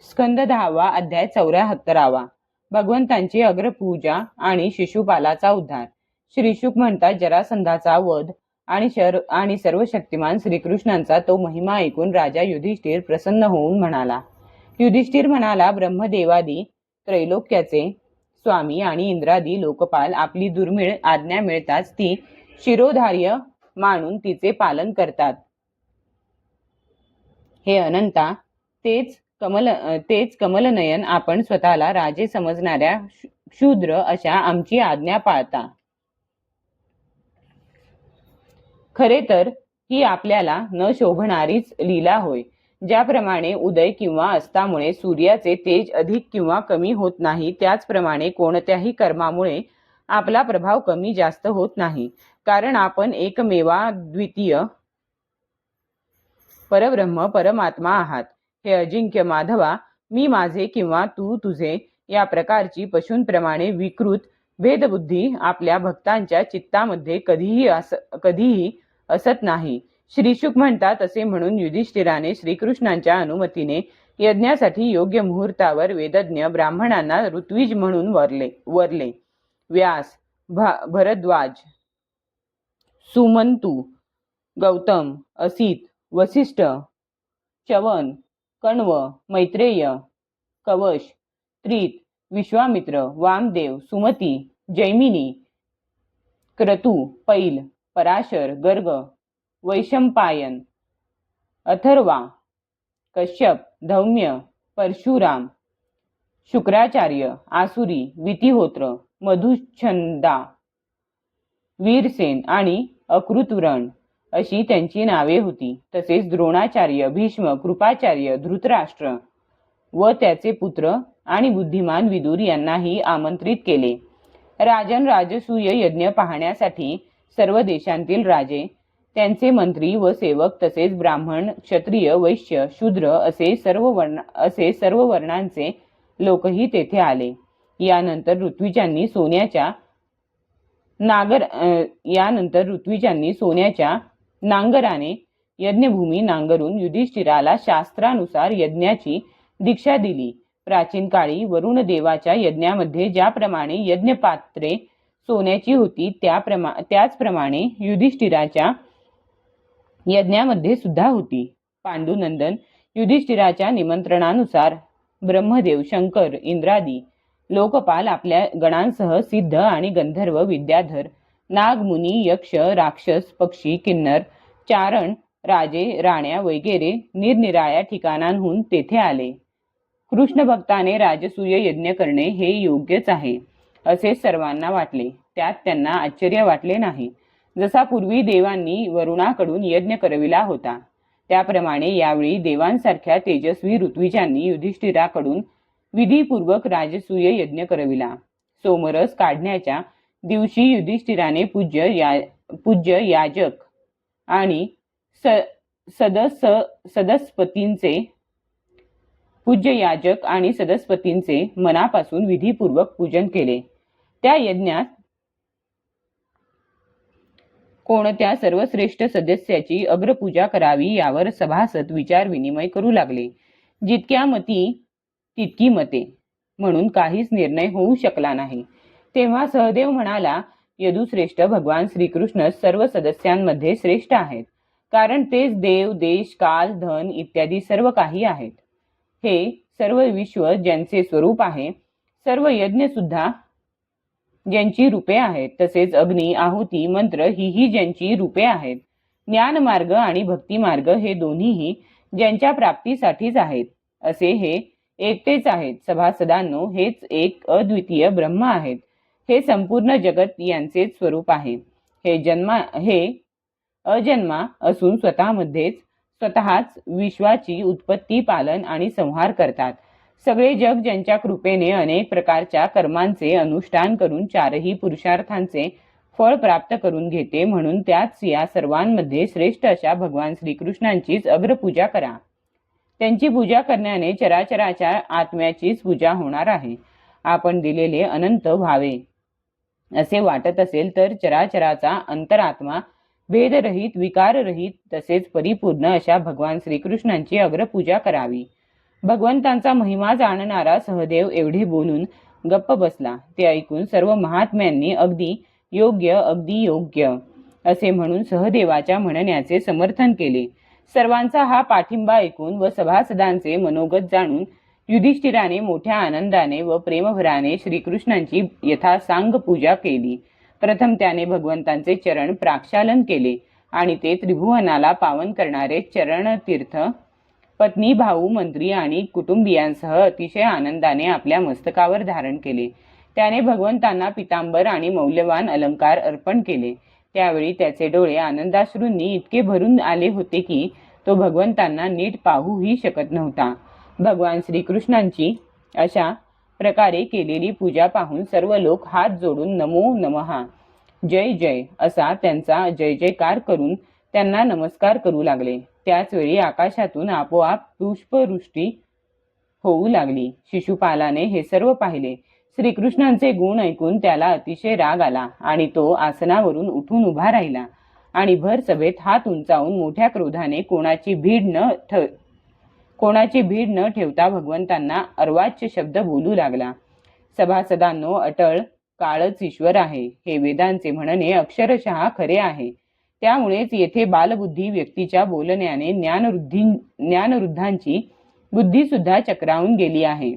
स्कंद 10वा अध्याय 74वा. भगवंतांची अग्रपूजा आणि शिशुपालाचा उद्धार. श्री शुक म्हणतात, जरासंधाचा वध आणि सर्व शक्तिमान श्रीकृष्णांचा तो महिमा ऐकून राजा युधिष्ठिर प्रसन्न होऊन म्हणाला. युधिष्ठिर म्हणाला, ब्रह्मदेवादी त्रैलोक्याचे स्वामी आणि इंद्रादी लोकपाल आपली दुर्मिळ आज्ञा मिळताच ती शिरोधार्य मानून तिचे पालन करतात. हे अनंता, तेच कमलनयन आपण स्वतःला राजे समजणाऱ्या शूद्र अशा आमची आज्ञा पाळता. खरे तर ही आपल्याला न शोभणारीच लीला होय. ज्याप्रमाणे उदय किंवा अस्तामुळे सूर्याचे तेज अधिक किंवा कमी होत नाही, त्याचप्रमाणे कोणत्याही कर्मामुळे आपला प्रभाव कमी जास्त होत नाही. कारण आपण एकमेवा द्वितीय परब्रह्म परमात्मा आहात. हे अजिंक्य माधवा, मी माझे किंवा तू तुझे या प्रकारची पशूंप्रमाणे विकृत भेदबुद्धी आपल्या भक्तांच्या चित्तामध्ये कधीही असत नाही. श्रीशुक म्हणतात, असे म्हणून युधिष्ठिराने श्रीकृष्णांच्या अनुमतीने यज्ञासाठी योग्य मुहूर्तावर वेदज्ञ ब्राह्मणांना ऋत्विज म्हणून वरले. व्यास, भरद्वाज, सुमंतू, गौतम, असित, वसिष्ठ, च्यवन, कण्व, मैत्रेय, कवश, त्रित, विश्वामित्र, वामदेव, सुमती, जैमिनी, क्रतु, पैल, पराशर, गर्ग, वैशंपायन, अथर्वा, कश्यप, धौम्य, परशुराम, शुक्राचार्य, आसुरी, वितिहोत्र, मधुच्छंदा, वीरसेन आणि अकृतव्रण अशी त्यांची नावे होती. तसेच द्रोणाचार्य, भीष्म, कृपाचार्य, धृतराष्ट्र व त्याचे पुत्र आणि बुद्धिमान विदुर यांनाही आमंत्रित केले. राजन राजसूय यज्ञ पाहण्यासाठी सर्व देशांतील राजे, त्यांचे मंत्री व सेवक तसेच ब्राह्मण, क्षत्रिय, वैश्य, शूद्र असे सर्व वर्णांचे लोकही तेथे आले. यानंतर ऋत्विजांनी सोन्याच्या नांगराने यज्ञभूमी नांगरून युधिष्ठिराला शास्त्रानुसार यज्ञाची दीक्षा दिली. प्राचीन काळी वरुण देवाच्या यज्ञामध्ये ज्याप्रमाणे यज्ञपात्रे सोन्याची होती, त्याचप्रमाणे युधिष्ठिराच्या यज्ञामध्ये सुद्धा होती. पांडुनंदन युधिष्ठिराच्या निमंत्रणानुसार ब्रह्मदेव, शंकर, इंद्रादी लोकपाल आपल्या गणांसह सिद्ध आणि गंधर्व, विद्याधर, नाग, मुनी, यक्ष, राक्षस, पक्षी, किन्नर, चारण, राजे, राण्या वगैरे निरनिराळ्या ठिकाणांहून तेथे आले. कृष्ण भक्ताने राजसूय यज्ञ करणे हे योग्यच आहे असे सर्वांना वाटले. त्यात त्यांना आश्चर्य वाटले नाही. जसा पूर्वी देवांनी वरुणाकडून यज्ञ करविला होता, त्याप्रमाणे यावेळी देवांसारख्या तेजस्वी ऋत्विजांनी युधिष्ठिराकडून विधीपूर्वक राजसूय यज्ञ करविला. सोमरस काढण्याच्या दिवशी युधिष्ठिराने पूज्य याजक आणि सदस्पतींचे मनापासून विधीपूर्वक पूजन केले. त्या यज्ञात कोणत्या सर्वश्रेष्ठ सदस्याची अग्रपूजा करावी यावर सभासद विचार विनिमय करू लागले. जितक्या मती तितकी मते, म्हणून काहीच निर्णय होऊ शकला नाही. तेव्हा सहदेव म्हणाला, यदुश्रेष्ठ भगवान श्रीकृष्ण सर्व सदस्यांमध्ये श्रेष्ठ आहेत, कारण तेच देव, देश, काल, धन इत्यादी सर्व काही आहेत. हे सर्व विश्व ज्यांचे स्वरूप आहे, सर्व यज्ञ सुद्धा ज्यांची रूपे आहेत, तसेच अग्नी, आहुती, मंत्र ही ज्यांची रूपे आहेत, ज्ञान मार्ग आणि भक्ती मार्ग हे दोन्हीही ज्यांच्या प्राप्तीसाठीच आहेत, असे हे एकटेच आहेत. सभासदांनो, हेच एक अद्वितीय ब्रह्म आहेत. हे संपूर्ण जगत यांचेच स्वरूप आहे. हे अजन्मा असून स्वतःच विश्वाची उत्पत्ती, पालन आणि संहार करतात. सगळे जग ज्यांच्या कृपेने अनेक प्रकारच्या कर्मांचे अनुष्ठान करून चारही पुरुषार्थांचे फळ प्राप्त करून घेते. म्हणून त्याच या सर्वांमध्ये श्रेष्ठ अशा भगवान श्रीकृष्णांचीच अग्रपूजा करा. त्यांची पूजा करण्याने चराचराच्या आत्म्याचीच पूजा होणार आहे. आपण दिलेले अनंत व्हावे असे वाटत असेल तर चराचराचा अंतरात्मा भेदरहित, विकाररहित तसेच परिपूर्ण अशा भगवान श्रीकृष्णांची अग्रपूजा करावी. भगवंतांचा महिमा जाणणारा सहदेव एवढे बोलून गप्प बसला. ते ऐकून सर्व महात्म्यांनी अगदी योग्य असे म्हणून सहदेवाच्या म्हणण्याचे समर्थन केले. सर्वांचा हा पाठिंबा ऐकून व सभासदांचे मनोगत जाणून युधिष्ठिराने मोठ्या आनंदाने व प्रेमभराने श्रीकृष्णांची यथासांग पूजा केली. प्रथम त्याने भगवंतांचे चरण प्रक्षालन केले आणि ते त्रिभुवनाला पावन करणारे चरणतीर्थ पत्नी, भाऊ, मंत्री आणि कुटुंबियांसह अतिशय आनंदाने आपल्या मस्तकावर धारण केले. त्याने भगवंतांना पितांबर आणि मौल्यवान अलंकार अर्पण केले. त्यावेळी त्याचे डोळे आनंदाश्रूंनी इतके भरून आले होते की तो भगवंतांना नीट पाहूही शकत नव्हता. भगवान श्रीकृष्णांची अशा प्रकारे केलेली पूजा पाहून सर्व लोक हात जोडून नमो नमः, जय जय असा त्यांचा जय जयकार करून त्यांना नमस्कार करू लागले. त्याच वेळी आकाशातून आपोआप पुष्पवृष्टी होऊ लागली. शिशुपालाने हे सर्व पाहिले. श्रीकृष्णांचे गुण ऐकून त्याला अतिशय राग आला आणि तो आसनावरून उठून उभा राहिला आणि भर सभेत हात उंचावून मोठ्या क्रोधाने कोणाची भीड न ठेवता भगवंतांना अर्वाच्य शब्द बोलू लागला. सभासदांनो, अटळ काळच ईश्वर आहे हे वेदांचे म्हणणे अक्षरशः खरे आहे. त्यामुळेच येथे बालबुद्धी व्यक्तीच्या बोलण्याने ज्ञानवृद्धांची बुद्धी सुद्धा चक्रावून गेली आहे.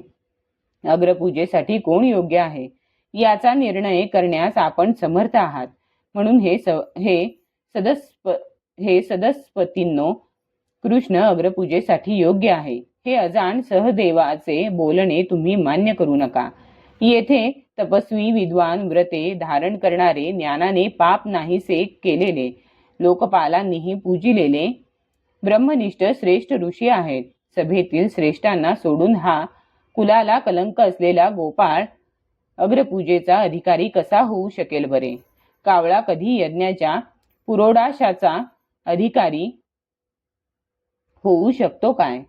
अग्रपूजेसाठी कोण योग्य आहे याचा निर्णय करण्यास आपण समर्थ आहात. म्हणून हे सदस्पतींनो, कृष्ण अग्रपूजेसाठी योग्य आहे हे अजाण सहदेवाचे बोलणे तुम्ही मान्य करू नका. येथे तपस्वी, विद्वान, व्रते धारण करणारे, ज्ञानाने पाप नाहीसे केलेले, लोकपालांनीही पूजिलेले ब्रह्मनिष्ठ श्रेष्ठ ऋषी आहेत. सभेतील श्रेष्ठांना सोडून हा कुलाला कलंक असलेला गोपाळ अग्रपूजेचा अधिकारी कसा होऊ शकेल बरे? कावळा कधी यज्ञाच्या पुरोडाशाचा अधिकारी होऊ शकतो काय?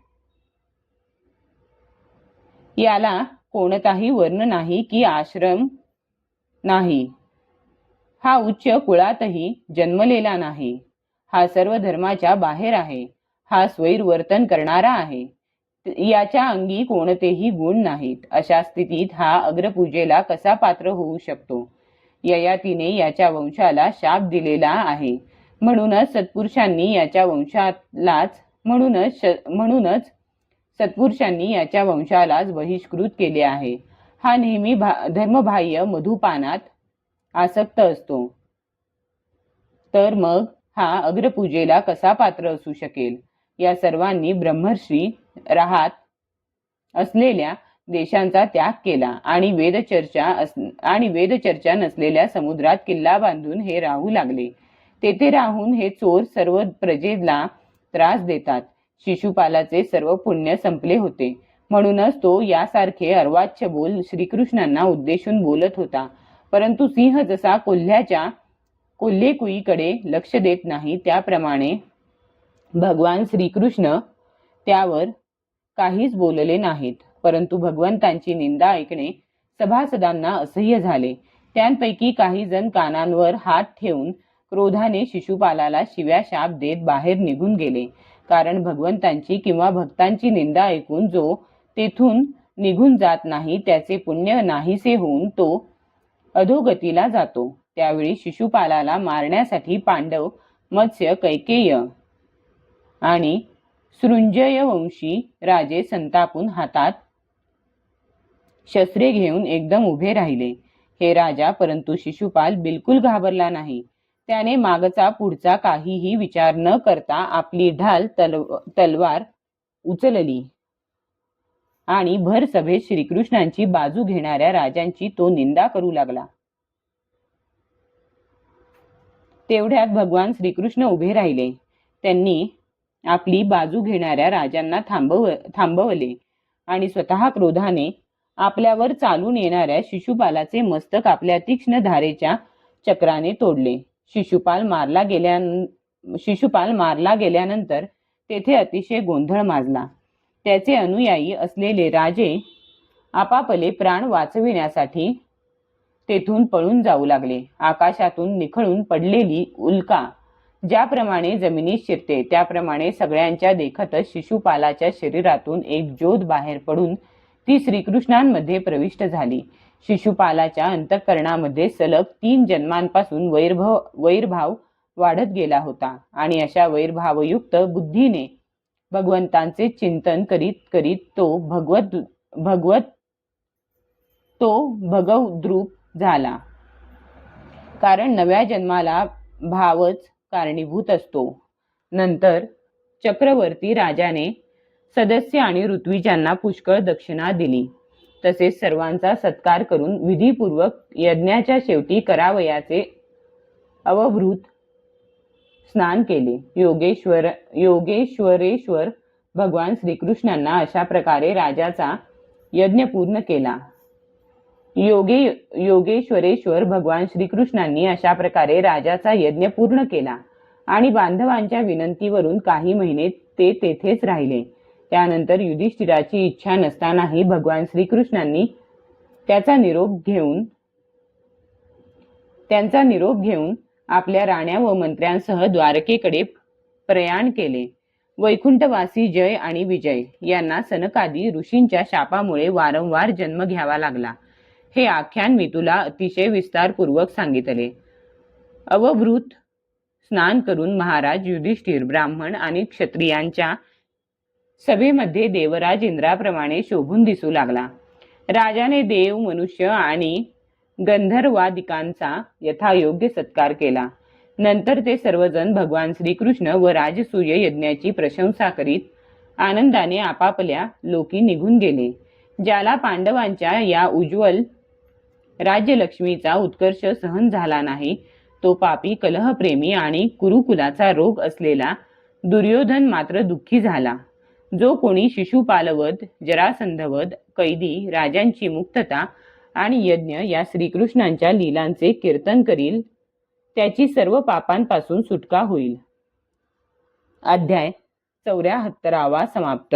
याला कोणताही वर्ण नाही की आश्रम नाही. हा उच्च कुळातही जन्मलेला नाही. हा सर्व धर्माच्या बाहेर आहे. हा स्वैर वर्तन करणारा आहे. याच्या अंगी कोणतेही गुण नाहीत. अशा स्थितीत हा अग्रपूजेला कसा पात्र होऊ शकतो? ययातीने याच्या वंशाला शाप दिलेला आहे. म्हणूनच सत्पुरुषांनी याच्या वंशालाच बहिष्कृत केले आहे. हा नेहमी धर्मबाह्य मधुपानात आसक्त असतो. तर मग हा अग्रपूजेला कसा पात्र असू शकेल? या सर्वांनी ब्रह्मर्षी राहत असलेल्या देशांचा त्याग केला आणि वेदचर्चा नसलेल्या समुद्रात किल्ला बांधून हे राहू लागले. तेथे राहून हे चोर सर्व प्रजेला त्रास देतात. शिशुपालाचे सर्व पुण्य संपले होते. म्हणूनच तो यासारखे अर्वाच्य बोल श्रीकृष्णांना उद्देशून बोलत होता. परंतु सिंह जसा कोल्हेकुईकडे लक्ष देत नाही, त्याप्रमाणे भगवान श्रीकृष्ण त्यावर काहीच बोलले नाहीत. परंतु भगवंतांची निंदा ऐकणे सभासदांना असह्य झाले. त्यांपैकी काही जण कानांवर हात ठेवून क्रोधाने शिशुपालाला शिव्या शाप देत बाहेर निघून गेले. कारण भगवंतांची किंवा भक्तांची निंदा ऐकून जो तेथून निघून जात नाही त्याचे पुण्य नाहीसे होऊन तो अधोगतीला जातो. त्यावेळी शिशुपालाला मारण्यासाठी पांडव, मत्स्य, कैकेय आणि सृंजय वंशी राजे संतापून हातात शस्त्रे घेऊन एकदम उभे राहिले. हे राजा, परंतु शिशुपाल बिलकुल घाबरला नाही. त्याने मागचा पुढचा काहीही विचार न करता आपली ढाल तलवार उचलली आणि भर सभेत श्रीकृष्णांची बाजू घेणाऱ्या राजांची तो निंदा करू लागला. तेवढ्यात भगवान श्रीकृष्ण उभे राहिले. त्यांनी आपली बाजू घेणाऱ्या राजांना थांबवले आणि स्वतः क्रोधाने आपल्यावर चालून येणाऱ्या शिशुपालाचे मस्तक आपल्या तीक्ष्ण धारेच्या चक्राने तोडले. शिशुपाल मारला गेल्यानंतर तेथे अतिशय गोंधळ माजला. त्याचे अनुयायी असलेले राजे आपापले प्राण वाचविण्यासाठी तेथून पळून जाऊ लागले. आकाशातून निखळून पडलेली उल्का ज्याप्रमाणे जमिनीत शिरते त्याप्रमाणे सगळ्यांच्या देखतच शिशुपालाच्या शरीरातून एक ज्योत बाहेर पडून ती श्रीकृष्णांमध्ये प्रविष्ट झाली. शिशुपालाच्या अंतःकरणामध्ये सलग 3 जन्मांपासून वैरभाव वाढत गेला होता आणि अशा वैरभावयुक्त बुद्धीने भगवंतांचे चिंतन करीत करीत तो भगवद्रूप झाला. कारण नव्या जन्माला भावच कारणीभूत असतो. नंतर चक्रवर्ती राजाने सदस्य आणि ऋत्विजांना पुष्कळ दक्षिणा दिली. तसेच सर्वांचा सत्कार करून विधीपूर्वक यज्ञाच्या शेवटी करावयाचे अवभृत स्नान केले. योगेश्वरेश्वर भगवान श्रीकृष्णांना अशा प्रकारे राजाचा यज्ञ पूर्ण केला. योगेश्वरेश्वर भगवान श्रीकृष्णांनी अशा प्रकारे राजाचा यज्ञ पूर्ण केला आणि बांधवांच्या विनंतीवरून काही महिने ते तेथेच राहिले. त्यानंतर युधिष्ठिराची इच्छा नसतानाही भगवान श्रीकृष्णांनी त्यांचा निरोप घेऊन आपल्या राण्या व मंत्र्यांसह द्वारकेकडे प्रयाण केले. वैकुंठवासी जय आणि विजय यांना सनकादी ऋषींच्या शापामुळे वारंवार जन्म घ्यावा लागला. हे आख्यान मी तुला अतिशय विस्तारपूर्वक सांगितले. अवभृत स्नान करून महाराज युधिष्ठिर ब्राह्मण आणि क्षत्रियांच्या सभेमध्ये देवराज इंद्राप्रमाणे शोभून दिसू लागला. राजाने देव, मनुष्य आणि गंधर्वादिकांचा यथायोग्य सत्कार केला. नंतर ते सर्वजण भगवान श्रीकृष्ण व राजसूय यज्ञाची प्रशंसा करीत आनंदाने आपापल्या लोकी निघून गेले. ज्याला पांडवांच्या या उज्ज्वल राज्यलक्ष्मीचा उत्कर्ष सहन झाला नाही तो पापी, कलहप्रेमी आणि कुरुकुलाचा रोग असलेला दुर्योधन मात्र दुःखी झाला. जो कोणी शिशुपालवध, जरासंधवध, कैदी, राजांची मुक्तता आणि यज्ञ या श्रीकृष्णांच्या लीलांचे कीर्तन करील त्याची सर्व पापांपासून सुटका होईल. अध्याय 74 समाप्त.